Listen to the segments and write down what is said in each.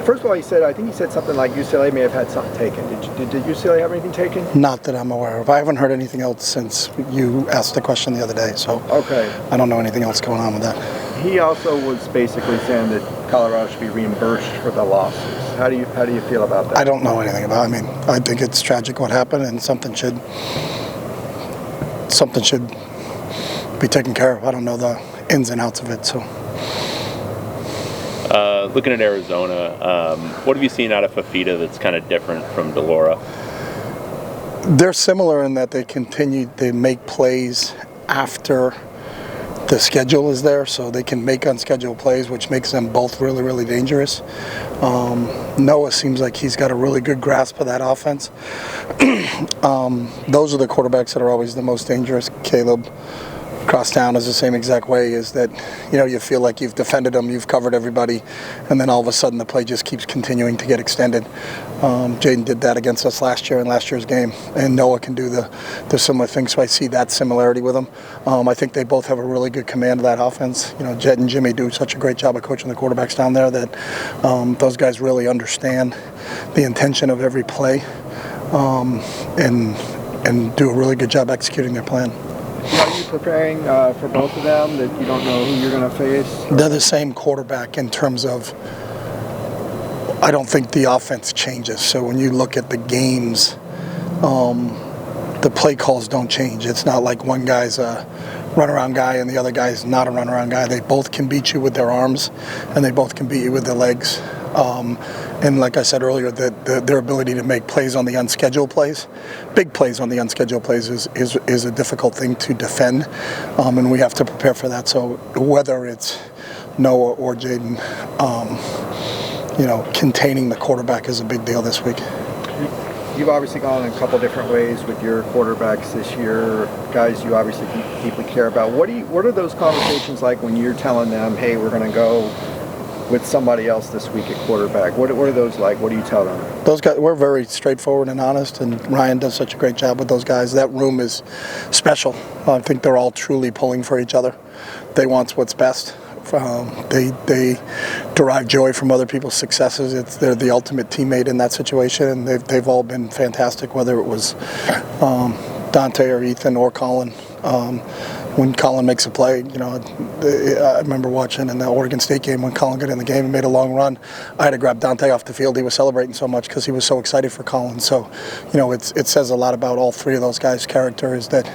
First of all, I think he said something like UCLA may have had something taken. Did UCLA have anything taken? Not that I'm aware of. I haven't heard anything else since you asked the question the other day, so okay. I don't know anything else going on with that. He also was basically saying that Colorado should be reimbursed for the losses. How do you feel about that? I don't know anything about it. I mean, I think it's tragic what happened, and something should be taken care of. I don't know the ins and outs of it, so. Looking at Arizona, what have you seen out of Fafita that's kind of different from Delora? They're similar in that they make plays after the schedule is there, so they can make unscheduled plays, which makes them both really, really dangerous. Noah seems like he's got a really good grasp of that offense. Those are the quarterbacks that are always the most dangerous. Caleb Crosstown is the same exact way, is that, you feel like you've defended them, you've covered everybody, and then all of a sudden the play just keeps continuing to get extended. Jaden did that against us last year in last year's game, and Noah can do the similar thing, so I see that similarity with them. I think they both have a really good command of that offense. Jed and Jimmy do such a great job of coaching the quarterbacks down there that those guys really understand the intention of every play and do a really good job executing their plan. Are you preparing for both of them, that you don't know who you're going to face? They're the same quarterback in terms of, I don't think the offense changes. So when you look at the games, the play calls don't change. It's not like one guy's a runaround guy and the other guy's not a runaround guy. They both can beat you with their arms, and they both can beat you with their legs. And like I said earlier, their ability to make plays on the unscheduled plays, big plays on the unscheduled plays is a difficult thing to defend, and we have to prepare for that. So whether it's Noah or Jaden, containing the quarterback is a big deal this week. You've obviously gone a couple different ways with your quarterbacks this year, guys you obviously deeply care about. What are those conversations like when you're telling them, hey, we're going to go with somebody else this week at quarterback? What are those like? What do you tell them? Those guys, we're very straightforward and honest, and Ryan does such a great job with those guys. That room is special. I think they're all truly pulling for each other. They want what's best. They derive joy from other people's successes. They're the ultimate teammate in that situation, and they've all been fantastic, whether it was Dante or Ethan or Colin. When Colin makes a play, I remember watching in the Oregon State game when Colin got in the game and made a long run. I had to grab Dante off the field. He was celebrating so much because he was so excited for Colin. So, it says a lot about all three of those guys' character, is that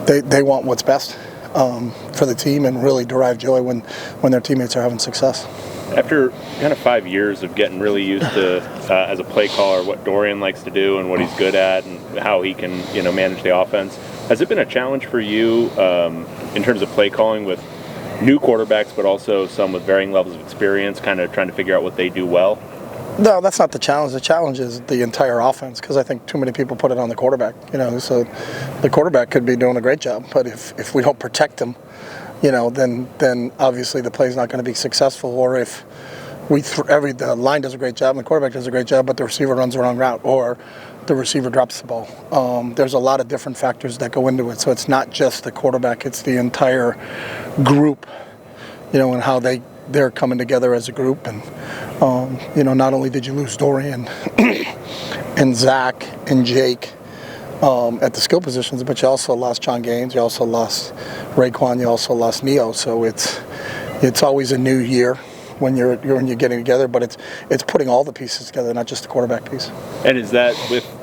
they want what's best for the team and really derive joy when their teammates are having success. After kind of 5 years of getting really used to, as a play caller, what Dorian likes to do and what he's good at and how he can, manage the offense, has it been a challenge for you in terms of play calling with new quarterbacks, but also some with varying levels of experience, kind of trying to figure out what they do well? No, that's not the challenge. The challenge is the entire offense, because I think too many people put it on the quarterback. So the quarterback could be doing a great job, but if we don't protect him, then obviously the play's not going to be successful. Or if the line does a great job and the quarterback does a great job, but the receiver runs the wrong route, or the receiver drops the ball. There's a lot of different factors that go into it. So it's not just the quarterback, it's the entire group, and how they're coming together as a group. And, not only did you lose Dorian and Zach and Jake at the skill positions, but you also lost John Gaines, you also lost Raekwon, you also lost Neo. So it's always a new year when you're getting together, but it's putting all the pieces together, not just the quarterback piece. And is that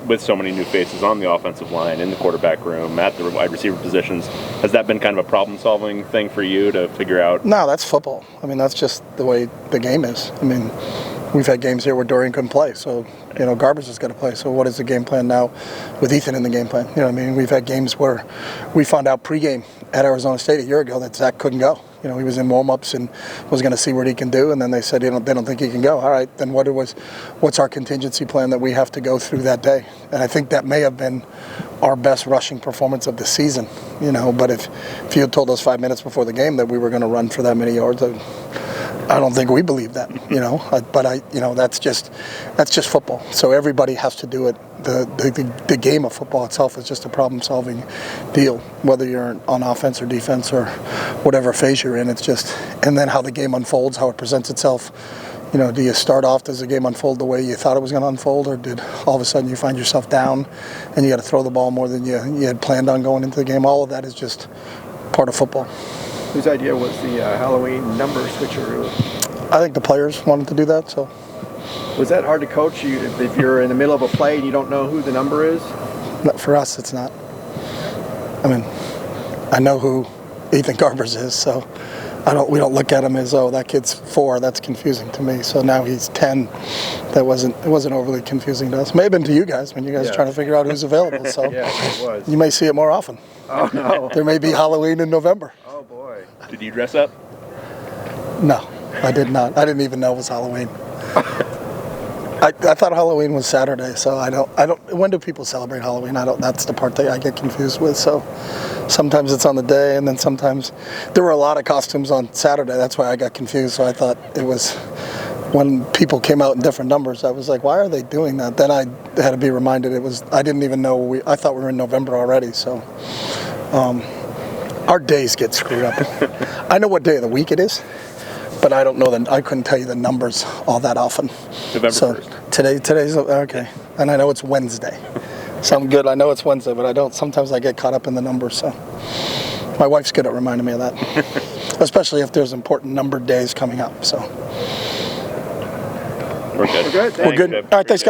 with so many new faces on the offensive line, in the quarterback room, at the wide receiver positions, has that been kind of a problem-solving thing for you to figure out? No, that's football. I mean, that's just the way the game is. I mean, we've had games here where Dorian couldn't play, so Garbage has got to play. So what is the game plan now with Ethan in the game plan? We've had games where we found out pregame at Arizona State a year ago that Zach couldn't go. He was in warm-ups and was going to see what he can do, and then they said they don't think he can go. All right, then what's our contingency plan that we have to go through that day? And I think that may have been our best rushing performance of the season. But if you had told us 5 minutes before the game that we were going to run for that many yards, I don't think we believe that. But that's just football. So everybody has to do it. The game of football itself is just a problem-solving deal, whether you're on offense or defense or whatever phase you're in. It's just, and then how the game unfolds, how it presents itself, You know, do you start off, does the game unfold the way you thought it was going to unfold, or did all of a sudden you find yourself down and you got to throw the ball more than you had planned on going into the game? All of that is just part of football. Whose idea was the Halloween number switcheroo? I think the players wanted to do that, so. Was that hard to coach you if you're in the middle of a play and you don't know who the number is? For us, it's not. I mean, I know who Ethan Garbers is, so we don't look at him as, oh, that kid's 4. That's confusing to me. So now he's 10. It wasn't overly confusing to us. May have been to you guys when you guys are trying to figure out who's available. So Yeah, it was. you may see it more often. Oh, no. There may be Halloween in November. Oh, boy. Did you dress up? No, I did not. I didn't even know it was Halloween. I thought Halloween was Saturday, so I don't. When do people celebrate Halloween? That's the part that I get confused with. So sometimes it's on the day, and then sometimes there were a lot of costumes on Saturday. That's why I got confused. So I thought it was when people came out in different numbers. I was like, why are they doing that? Then I had to be reminded it was. I didn't even know. I thought we were in November already. So our days get screwed up. I know what day of the week it is, but I don't know I couldn't tell you the numbers all that often. November so 1st. Today's okay, and I know it's Wednesday. So I'm good. I know it's Wednesday, but I don't. Sometimes I get caught up in the numbers. So my wife's good at reminding me of that, especially if there's important numbered days coming up. So We're good. We're good. we're good. Chip. All right, thanks, guys.